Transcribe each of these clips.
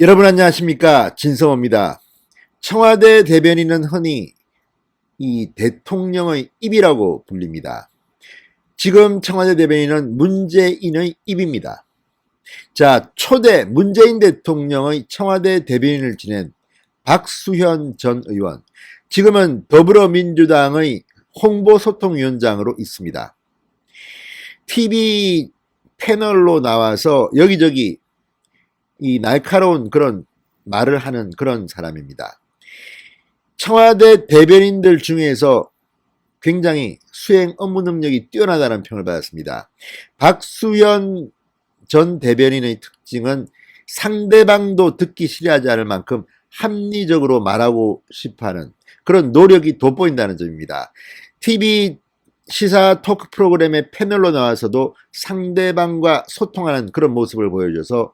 여러분 안녕하십니까, 진성호입니다. 청와대 대변인은 흔히 이 대통령의 입이라고 불립니다. 지금 청와대 대변인은 문재인의 입입니다. 자, 초대 문재인 대통령의 청와대 대변인을 지낸 박수현 전 의원, 지금은 더불어민주당의 홍보소통위원장으로 있습니다. TV 패널로 나와서 여기저기 이 날카로운 그런 말을 하는 그런 사람입니다. 청와대 대변인들 중에서 굉장히 수행 업무 능력이 뛰어나다는 평을 받았습니다. 박수현 전 대변인의 특징은 상대방도 듣기 싫어하지 않을 만큼 합리적으로 말하고 싶어하는 그런 노력이 돋보인다는 점입니다. TV 시사 토크 프로그램의 패널로 나와서도 상대방과 소통하는 그런 모습을 보여줘서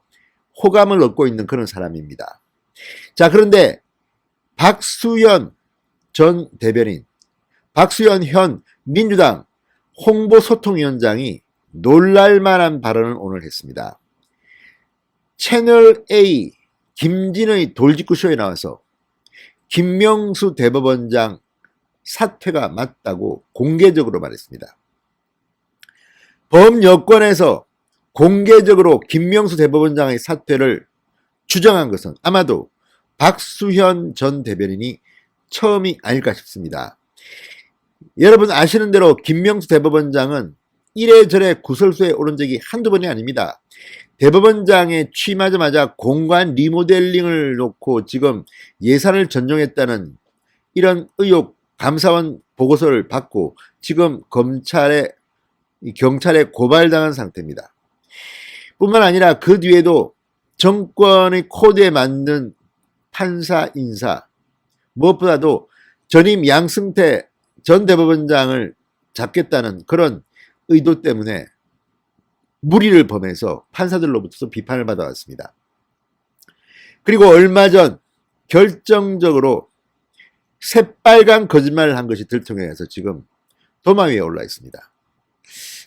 호감을 얻고 있는 그런 사람입니다. 자, 그런데 박수현 전 대변인, 박수현 현 민주당 홍보소통위원장이 놀랄만한 발언을 오늘 했습니다. 채널A 김진의 돌직구쇼에 나와서 김명수 대법원장 사퇴가 맞다고 공개적으로 말했습니다. 범여권에서 공개적으로 김명수 대법원장의 사퇴를 주장한 것은 아마도 박수현 전 대변인이 처음이 아닐까 싶습니다. 여러분 아시는 대로 김명수 대법원장은 이래저래 구설수에 오른 적이 한두 번이 아닙니다. 대법원장에 취임하자마자 공관 리모델링을 놓고 지금 예산을 전용했다는 이런 의혹 감사원 보고서를 받고 지금 경찰에 고발당한 상태입니다. 뿐만 아니라 그 뒤에도 정권의 코드에 맞는 판사 인사, 무엇보다도 전임 양승태 전 대법원장을 잡겠다는 그런 의도 때문에 무리를 범해서 판사들로부터 비판을 받아왔습니다. 그리고 얼마 전 결정적으로 새빨간 거짓말을 한 것이 들통해서 지금 도마 위에 올라 있습니다.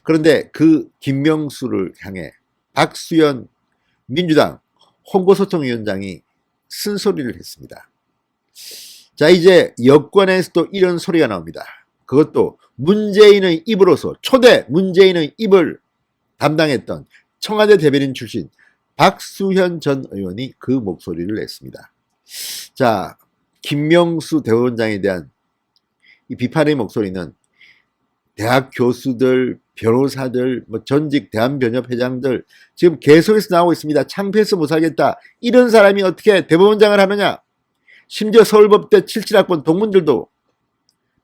그런데 그 김명수를 향해 박수현 민주당 홍보소통위원장이 쓴소리를 했습니다. 자, 이제 여권에서도 이런 소리가 나옵니다. 그것도 문재인의 입으로서 초대 문재인의 입을 담당했던 청와대 대변인 출신 박수현 전 의원이 그 목소리를 냈습니다. 자, 김명수 대법원장에 대한 이 비판의 목소리는 대학 교수들, 변호사들, 전직 대한변협 회장들 지금 계속해서 나오고 있습니다. 창피해서 못 살겠다. 이런 사람이 어떻게 대법원장을 하느냐. 심지어 서울법대 77학번 동문들도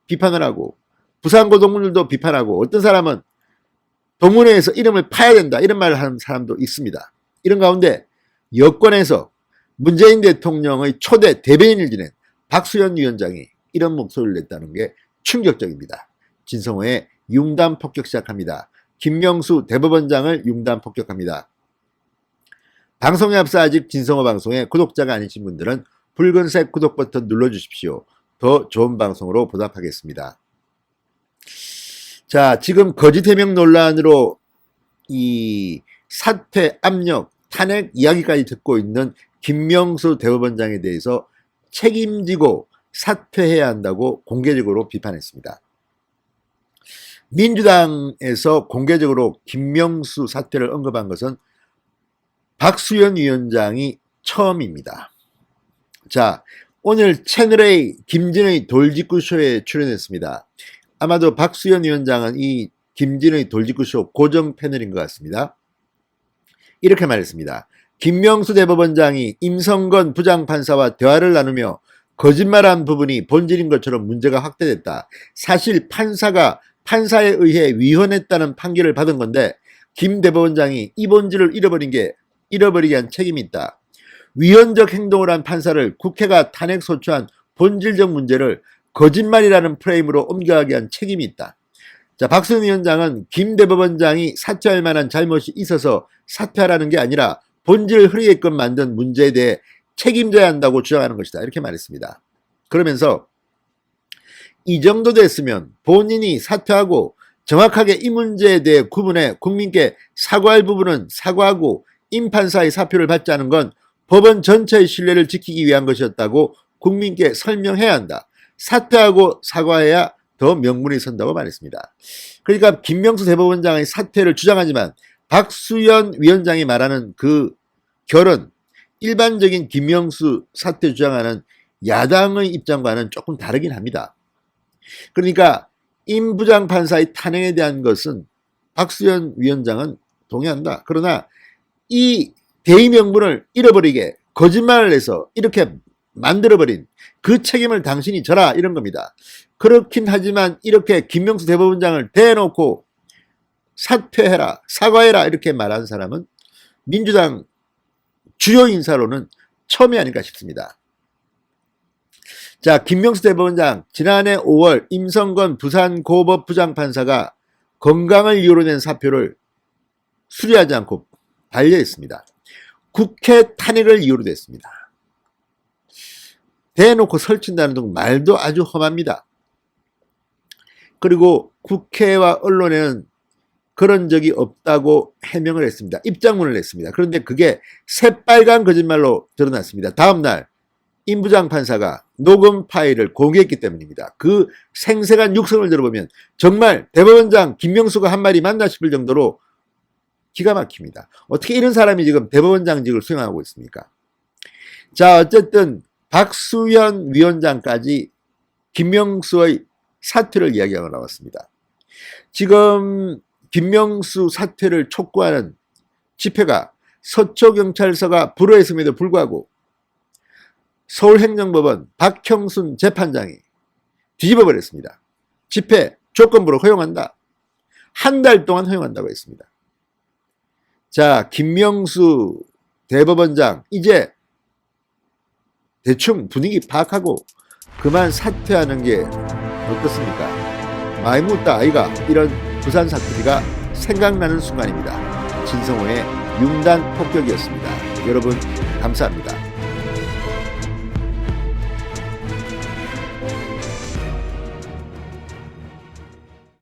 비판을 하고 부산고 동문들도 비판하고 어떤 사람은 동문회에서 이름을 파야 된다. 이런 말을 하는 사람도 있습니다. 이런 가운데 여권에서 문재인 대통령의 초대 대변인을 지낸 박수현 위원장이 이런 목소리를 냈다는 게 충격적입니다. 진성호의 융단 폭격 시작합니다. 김명수 대법원장을 융단 폭격합니다. 방송에 앞서 아직 진성호 방송에 구독자가 아니신 분들은 붉은색 구독 버튼 눌러주십시오. 더 좋은 방송으로 보답하겠습니다. 자, 지금 거짓 해명 논란으로 이 사퇴 압력, 탄핵 이야기까지 듣고 있는 김명수 대법원장에 대해서 책임지고 사퇴해야 한다고 공개적으로 비판했습니다. 민주당에서 공개적으로 김명수 사퇴를 언급한 것은 박수현 위원장이 처음입니다. 자, 오늘 채널A 김진의 돌직구쇼에 출연했습니다. 아마도 박수현 위원장은 이 김진의 돌직구쇼 고정 패널인 것 같습니다. 이렇게 말했습니다. 김명수 대법원장이 임성건 부장판사와 대화를 나누며 거짓말한 부분이 본질인 것처럼 문제가 확대됐다. 사실 판사에 의해 위헌했다는 판결을 받은 건데 김 대법원장이 이 본질을 잃어버리게 한 책임이 있다. 위헌적 행동을 한 판사를 국회가 탄핵 소추한 본질적 문제를 거짓말이라는 프레임으로 옮겨가게 한 책임이 있다. 자, 박수현 위원장은 김 대법원장이 사퇴할 만한 잘못이 있어서 사퇴하라는 게 아니라 본질을 흐리게끔 만든 문제에 대해 책임져야 한다고 주장하는 것이다. 이렇게 말했습니다. 그러면서 이 정도 됐으면 본인이 사퇴하고 정확하게 이 문제에 대해 구분해 국민께 사과할 부분은 사과하고 임 판사의 사표를 받지 않은 건 법원 전체의 신뢰를 지키기 위한 것이었다고 국민께 설명해야 한다. 사퇴하고 사과해야 더 명분이 선다고 말했습니다. 그러니까 김명수 대법원장의 사퇴를 주장하지만 박수현 위원장이 말하는 그 결은 일반적인 김명수 사퇴 주장하는 야당의 입장과는 조금 다르긴 합니다. 그러니까 임 부장판사의 탄핵에 대한 것은 박수현 위원장은 동의한다. 그러나 이 대의 명분을 잃어버리게 거짓말을 해서 이렇게 만들어버린 그 책임을 당신이 져라 이런 겁니다. 그렇긴 하지만 이렇게 김명수 대법원장을 대놓고 사퇴해라 사과해라 이렇게 말한 사람은 민주당 주요 인사로는 처음이 아닐까 싶습니다. 자, 김명수 대법원장 지난해 5월 임성건 부산고법 부장판사가 건강을 이유로 낸 사표를 수리하지 않고 반려했습니다. 국회 탄핵을 이유로 냈습니다. 대놓고 설친다는 등 말도 아주 험합니다. 그리고 국회와 언론에는 그런 적이 없다고 해명을 했습니다. 입장문을 냈습니다. 그런데 그게 새빨간 거짓말로 드러났습니다. 다음날 임 부장판사가 녹음 파일을 공개했기 때문입니다. 그 생생한 육성을 들어보면 정말 대법원장 김명수가 한 말이 맞나 싶을 정도로 기가 막힙니다. 어떻게 이런 사람이 지금 대법원장직을 수행하고 있습니까? 자, 어쨌든 박수현 위원장까지 김명수의 사퇴를 이야기하고 나왔습니다. 지금 김명수 사퇴를 촉구하는 집회가 서초경찰서가 불허했음에도 불구하고 서울행정법원 박형순 재판장이 뒤집어버렸습니다. 집회 조건부로 허용한다. 한 달 동안 허용한다고 했습니다. 자, 김명수 대법원장 이제 대충 분위기 파악하고 그만 사퇴하는 게 어떻습니까? 많이 묻다 아이가 이런 부산 사투리가 생각나는 순간입니다. 진성호의 융단 폭격이었습니다. 여러분 감사합니다.